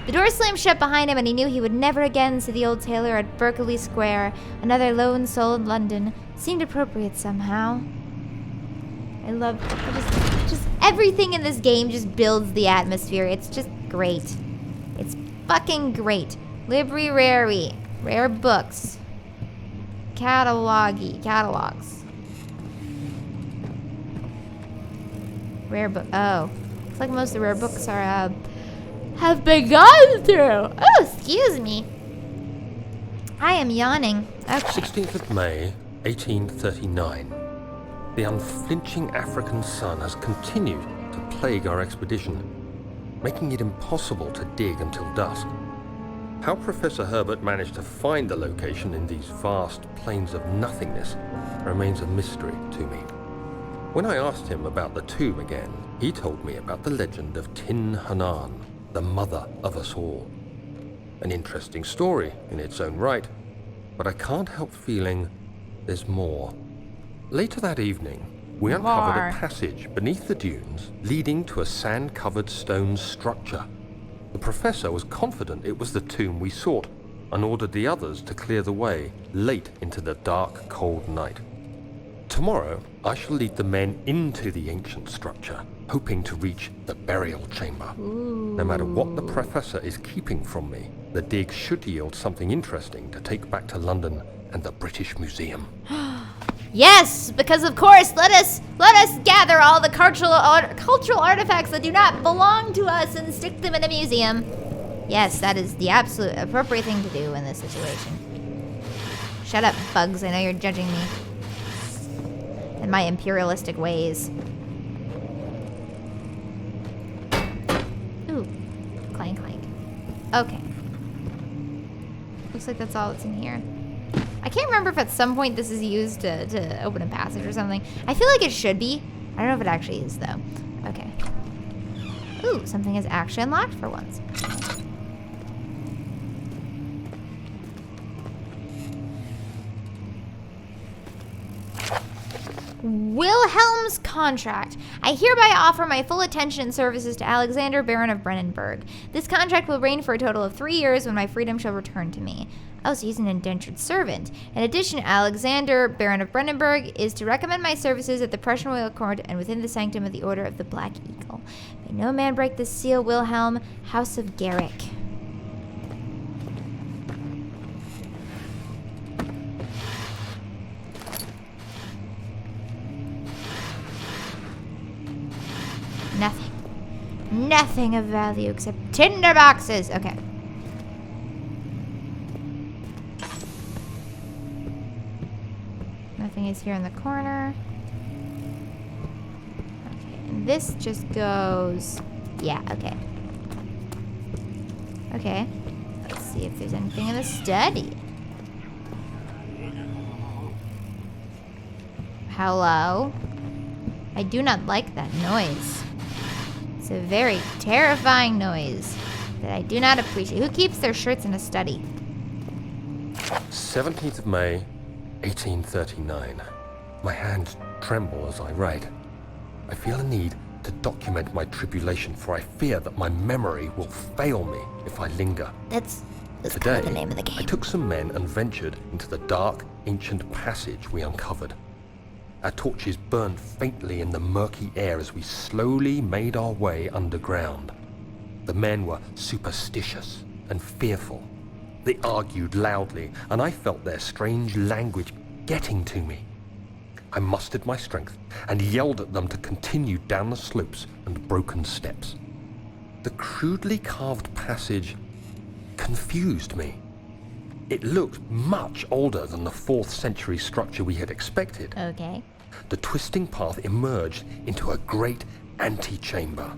The door slammed shut behind him, and he knew he would never again see the old tailor at Berkeley Square. Another lone soul in London seemed appropriate somehow. I love just everything in this game just builds the atmosphere. It's just great. It's fucking great. Library, rare books, catalogs. Rare book. Oh, looks like most of the rare books are have been gone through. Oh, excuse me. I am yawning. Okay. 16th of May, 1839. The unflinching African sun has continued to plague our expedition, making it impossible to dig until dusk. How Professor Herbert managed to find the location in these vast plains of nothingness remains a mystery to me. When I asked him about the tomb again, he told me about the legend of Tin Hanan, the mother of us all. An interesting story in its own right, but I can't help feeling there's more. Later that evening, we uncovered a passage beneath the dunes leading to a sand-covered stone structure. The professor was confident it was the tomb we sought and ordered the others to clear the way late into the dark, cold night. Tomorrow, I shall lead the men into the ancient structure, hoping to reach the burial chamber. No matter what the professor is keeping from me, the dig should yield something interesting to take back to London and the British Museum. Yes, because of course, let us gather all the cultural artifacts that do not belong to us and stick them in a museum. Yes, that is the absolute appropriate thing to do in this situation. Shut up, bugs. I know you're judging me and my imperialistic ways. Ooh, clank, clank. Okay. Looks like that's all that's in here. I can't remember if at some point this is used to open a passage or something. I feel like it should be. I don't know if it actually is, though. Okay. Ooh, something is actually unlocked for once. Wilhelm's contract. I hereby offer my full attention and services to Alexander, Baron of Brennenburg. This contract will reign for a total of 3 years when my freedom shall return to me. Oh, so he's an indentured servant. In addition, Alexander, Baron of Brennenburg, is to recommend my services at the Prussian Royal Court and within the sanctum of the Order of the Black Eagle. May no man break this seal, Wilhelm, House of Garrick. Nothing of value except tinder boxes. Okay. Nothing is here in the corner. Okay, and this just goes... Yeah, okay. Okay. Let's see if there's anything in the study. Hello? I do not like that noise. It's a very terrifying noise that I do not appreciate. Who keeps their shirts in a study? 17th of May, 1839. My hands tremble as I write. I feel a need to document my tribulation, for I fear that my memory will fail me if I linger. That's Today, kind of the name of the game. I took some men and ventured into the dark, ancient passage we uncovered. Our torches burned faintly in the murky air as we slowly made our way underground. The men were superstitious and fearful. They argued loudly, and I felt their strange language getting to me. I mustered my strength and yelled at them to continue down the slopes and broken steps. The crudely carved passage confused me. It looked much older than the 4th century structure we had expected. Okay. The twisting path emerged into a great antechamber.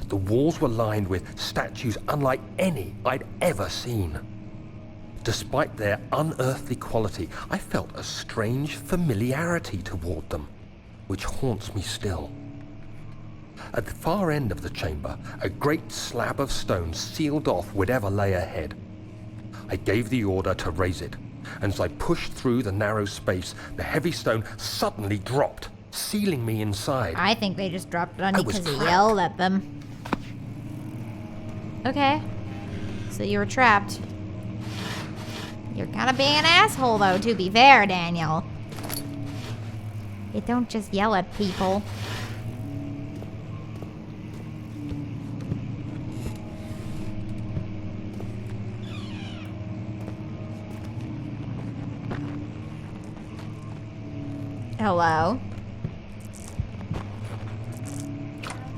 The walls were lined with statues unlike any I'd ever seen. Despite their unearthly quality, I felt a strange familiarity toward them, which haunts me still. At the far end of the chamber, a great slab of stone sealed off whatever lay ahead. I gave the order to raise it, and as I pushed through the narrow space, the heavy stone suddenly dropped, sealing me inside. I think they just dropped it on I you was because you trapped. yelled at them. Okay. So you were trapped. You're kind of being an asshole, though, to be fair, Daniel. You don't just yell at people. Hello?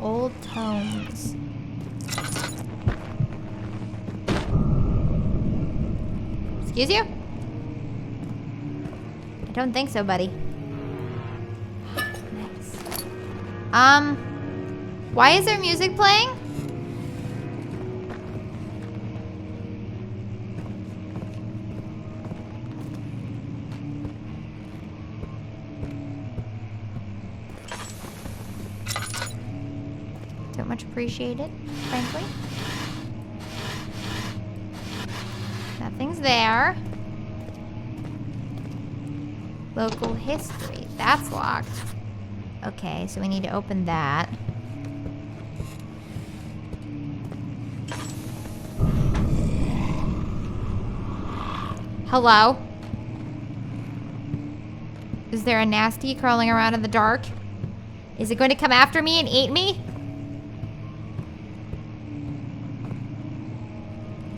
Old tomes. Excuse you? I don't think so, buddy. Nice. Why is there music playing? Don't much appreciate it, frankly. Nothing's there. Local history. That's locked. Okay, so we need to open that. Hello? Is there a nasty crawling around in the dark? Is it going to come after me and eat me?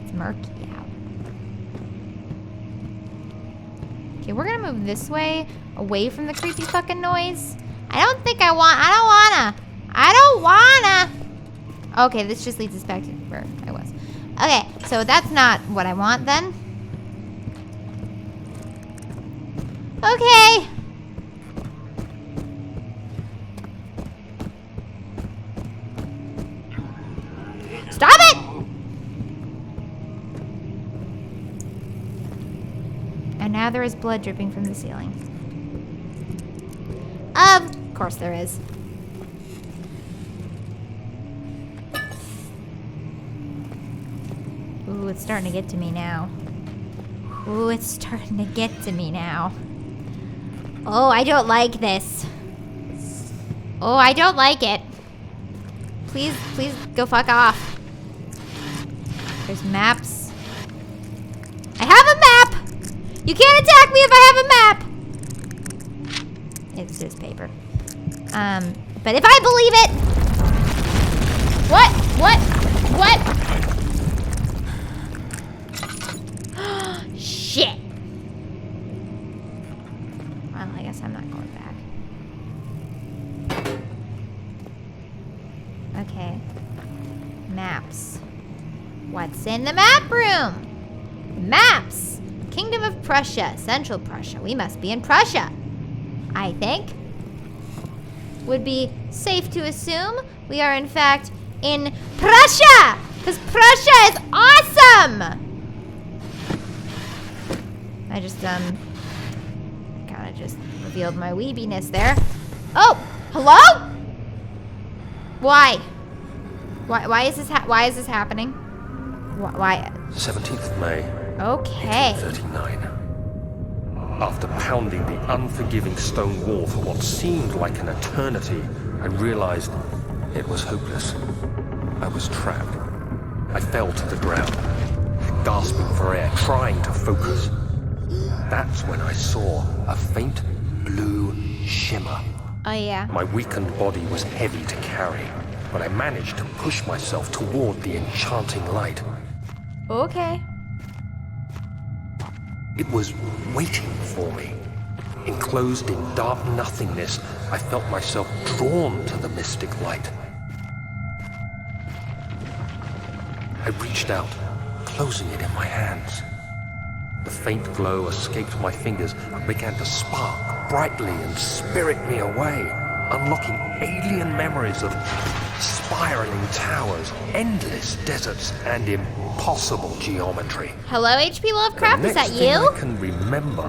It's murky out. Okay, we're gonna move this way, away from the creepy fucking noise. I don't wanna. Okay, this just leads us back to where I was. Okay, so that's not what I want then. Okay. Stop it! And now there is blood dripping from the ceiling. Of course there is. Ooh, it's starting to get to me now. Ooh, it's starting to get to me now. Oh, I don't like this. Oh, I don't like it. Please go fuck off. There's maps. I have a map! You can't attack me if I have a map! It's just paper. But if I believe it... What? Shit! Well, I guess I'm not going back. Okay. Maps. What's in the map room? Maps! Kingdom of Prussia, Central Prussia. We must be in Prussia, I think. Would be safe to assume we are in fact in Prussia! Because Prussia is awesome! I just, kind of just revealed my weebiness there. Oh! Hello? Why? Why is this happening? Why? 17th of May. Okay. 1839. After pounding the unforgiving stone wall for what seemed like an eternity, I realized it was hopeless. I was trapped. I fell to the ground, gasping for air, trying to focus. That's when I saw a faint blue shimmer. Oh, yeah. My weakened body was heavy to carry, but I managed to push myself toward the enchanting light. Okay. It was waiting for me. Enclosed in dark nothingness, I felt myself drawn to the mystic light. I reached out, closing it in my hands. The faint glow escaped my fingers and began to spark brightly and spirit me away, unlocking alien memories of spiraling towers, endless deserts, and impossible geometry. Hello, HP Lovecraft, is that The next thing you? I can remember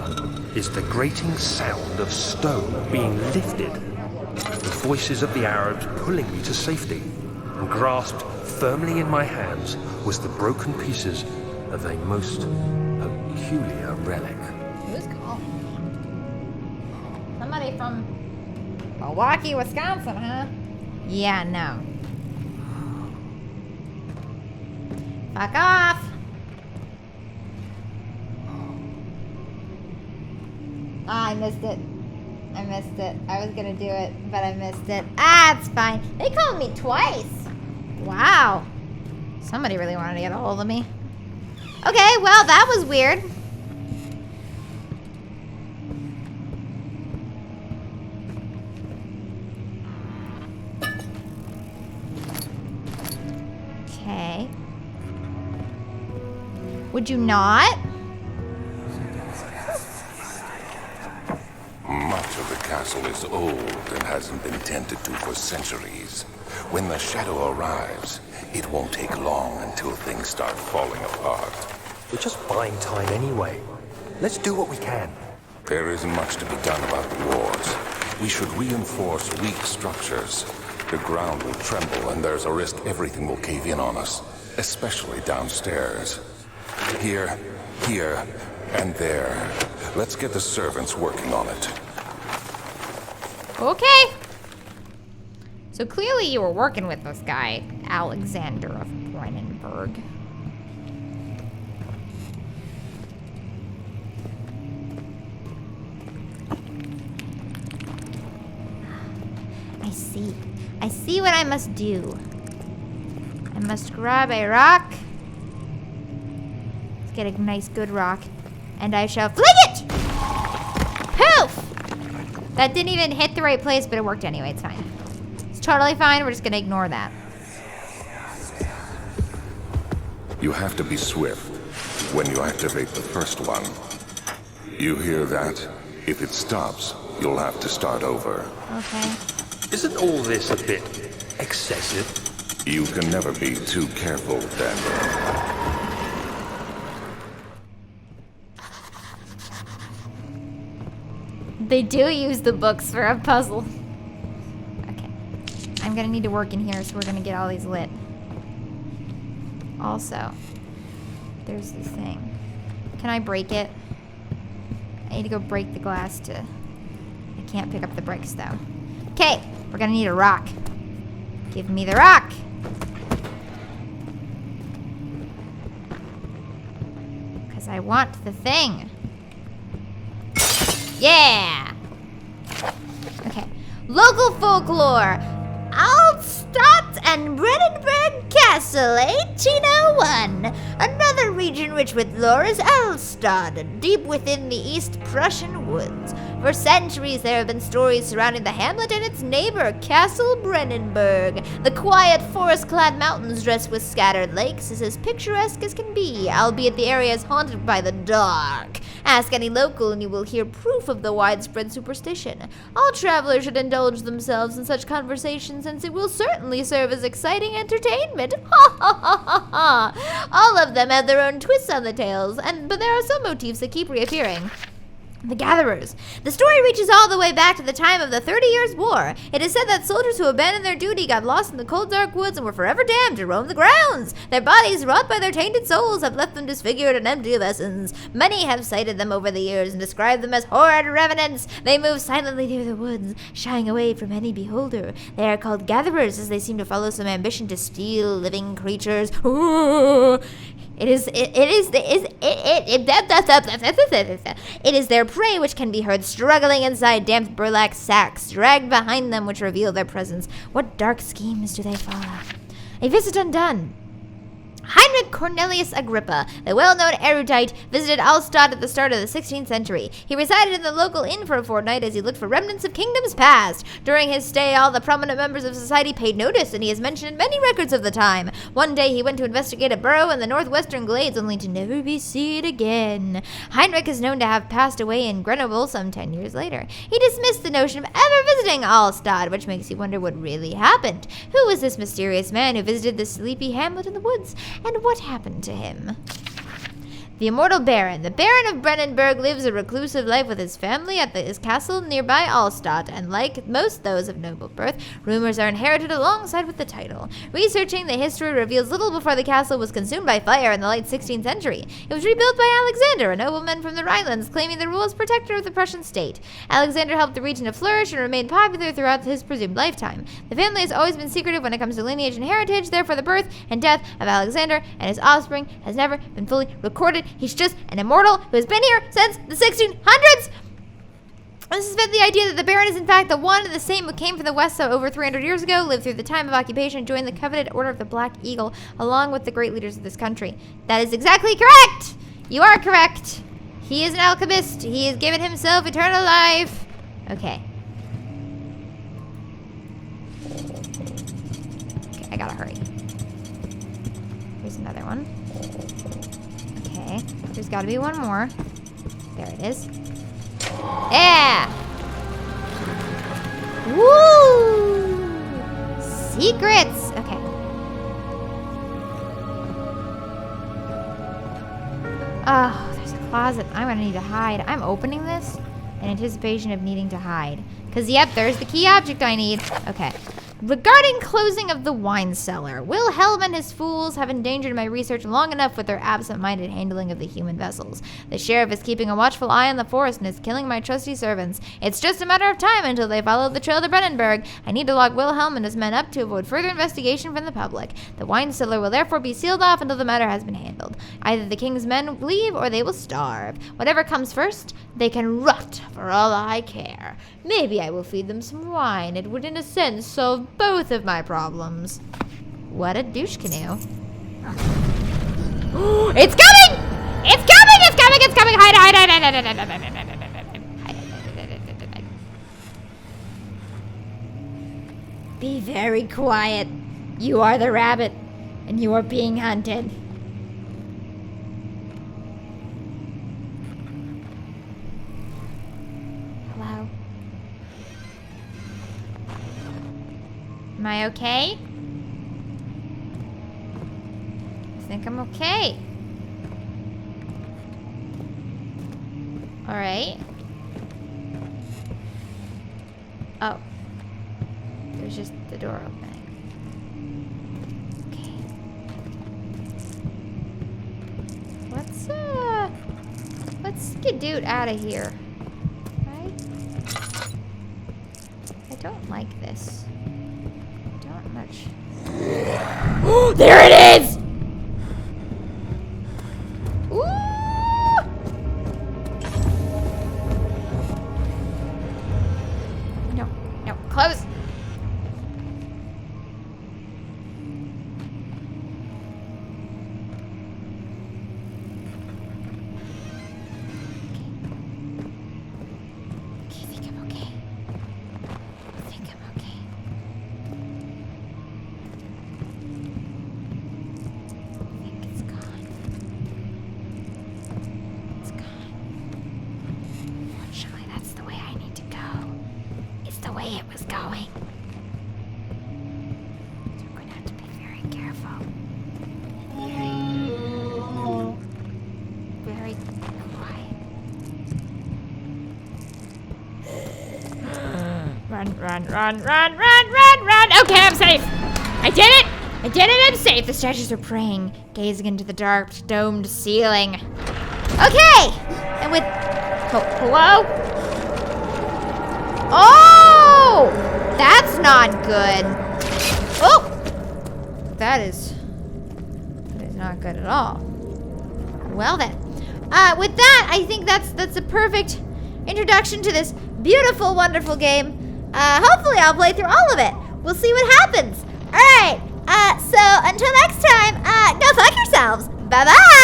is the grating sound of stone being lifted, the voices of the Arabs pulling me to safety, and grasped firmly in my hands was the broken pieces of a most peculiar relic. Who's calling? Somebody from Milwaukee, Wisconsin, huh? Yeah, no. Fuck off. I missed it. I missed it. I was gonna do it, but I missed it. Ah, it's fine. They called me twice. Wow. Somebody really wanted to get a hold of me. Okay, well, that was weird. Okay. Would you not? Much of the castle is old and hasn't been tended to for centuries. When the shadow arrives, it won't take long until things start falling apart. We're just buying time anyway. Let's do what we can. There isn't much to be done about the walls. We should reinforce weak structures. The ground will tremble and there's a risk everything will cave in on us, especially downstairs. Here, and there. Let's get the servants working on it. Okay. So clearly you were working with this guy, Alexander of Brennenburg. I see what I must do. I must grab a rock. Let's get a nice good rock. And I shall fling it! Poof! That didn't even hit the right place, but it worked anyway. It's fine. It's totally fine. We're just gonna ignore that. You have to be swift when you activate the first one. You hear that? If it stops, you'll have to start over. Okay. Isn't all this a bit excessive? You can never be too careful, Daniel. They do use the books for a puzzle. Okay. I'm gonna need to work in here, so we're gonna get all these lit. Also, there's this thing. Can I break it? I need to go break the glass to... I can't pick up the bricks, though. Okay, we're gonna need a rock. Give me the rock! Because I want the thing. Yeah! Okay. Local folklore. Altstadt and Brennenburg Castle, 1801. Another region rich with lore is Altstadt, deep within the East Prussian woods. For centuries, there have been stories surrounding the hamlet and its neighbor, Castle Brennenburg. The quiet, forest-clad mountains dressed with scattered lakes is as picturesque as can be, albeit the area is haunted by the dark. Ask any local and you will hear proof of the widespread superstition. All travelers should indulge themselves in such conversation, since it will certainly serve as exciting entertainment. Ha ha ha ha ha! All of them have their own twists on the tales, but there are some motifs that keep reappearing. The Gatherers. The story reaches all the way back to the time of the 30 Years' War. It is said that soldiers who abandoned their duty got lost in the cold, dark woods and were forever damned to roam the grounds. Their bodies, wrought by their tainted souls, have left them disfigured and empty of essence. Many have cited them over the years and described them as horrid revenants. They move silently through the woods, shying away from any beholder. They are called Gatherers, as they seem to follow some ambition to steal living creatures. It is their prey which can be heard struggling inside damp burlap sacks dragged behind them, which reveal their presence. What dark schemes do they follow? A visit undone. Heinrich Cornelius Agrippa, the well-known erudite, visited Altstadt at the start of the 16th century. He resided in the local inn for a fortnight as he looked for remnants of kingdoms past. During his stay, all the prominent members of society paid notice, and he is mentioned in many records of the time. One day, he went to investigate a burrow in the northwestern glades, only to never be seen again. Heinrich is known to have passed away in Grenoble some 10 years later. He dismissed the notion of ever visiting Altstadt, which makes you wonder what really happened. Who was this mysterious man who visited this sleepy hamlet in the woods? And what happened to him? The immortal Baron. The Baron of Brennenburg lives a reclusive life with his family at his castle nearby Altstadt, and like most those of noble birth, rumors are inherited alongside with the title. Researching the history reveals little before the castle was consumed by fire in the late 16th century. It was rebuilt by Alexander, a nobleman from the Rhinelands, claiming the role as protector of the Prussian state. Alexander helped the region to flourish and remain popular throughout his presumed lifetime. The family has always been secretive when it comes to lineage and heritage, therefore the birth and death of Alexander and his offspring has never been fully recorded. He's just an immortal who has been here since the 1600s. I suspect the idea that the Baron is in fact the one and the same who came from the West so over 300 years ago, lived through the time of occupation, joined the coveted Order of the Black Eagle, along with the great leaders of this country. That is exactly correct! You are correct! He is an alchemist. He has given himself eternal life. Okay. Okay, I gotta hurry. Here's another one. Okay, there's gotta be one more. There it is. Yeah! Woo! Secrets! Okay. Oh, there's a closet. I'm gonna need to hide. I'm opening this in anticipation of needing to hide. Because, yep, there's the key object I need. Okay. Regarding closing of the wine cellar, Wilhelm and his fools have endangered my research long enough with their absent-minded handling of the human vessels. The sheriff is keeping a watchful eye on the forest and is killing my trusty servants. It's just a matter of time until they follow the trail to Brennenburg. I need to lock Wilhelm and his men up to avoid further investigation from the public. The wine cellar will therefore be sealed off until the matter has been handled. Either the king's men leave or they will starve. Whatever comes first, they can rot for all I care. Maybe I will feed them some wine. It would, in a sense, solve both of my problems. What a douche canoe. It's coming! It's coming! It's coming! It's coming! Hide, hide, hide, hide, hide, hide, hide, hide, hide. Be very quiet. You are the rabbit, and you are being hunted. Hello? Am I okay? I think I'm okay. Alright. Oh. There's just the door opening. Okay. Let's skedoot out of here. Right? I don't like this. Don't much. Oh, there it is! Ooh! No, close. Run. Okay, I'm safe. I did it. I'm safe. The statues are praying, gazing into the dark, domed ceiling. Okay. And with... Hello? Oh! That's not good. Oh! That is not good at all. Well then. With that, I think that's a perfect introduction to this beautiful, wonderful game. Hopefully I'll play through all of it. We'll see what happens. Alright, so until next time, go fuck yourselves. Bye-bye.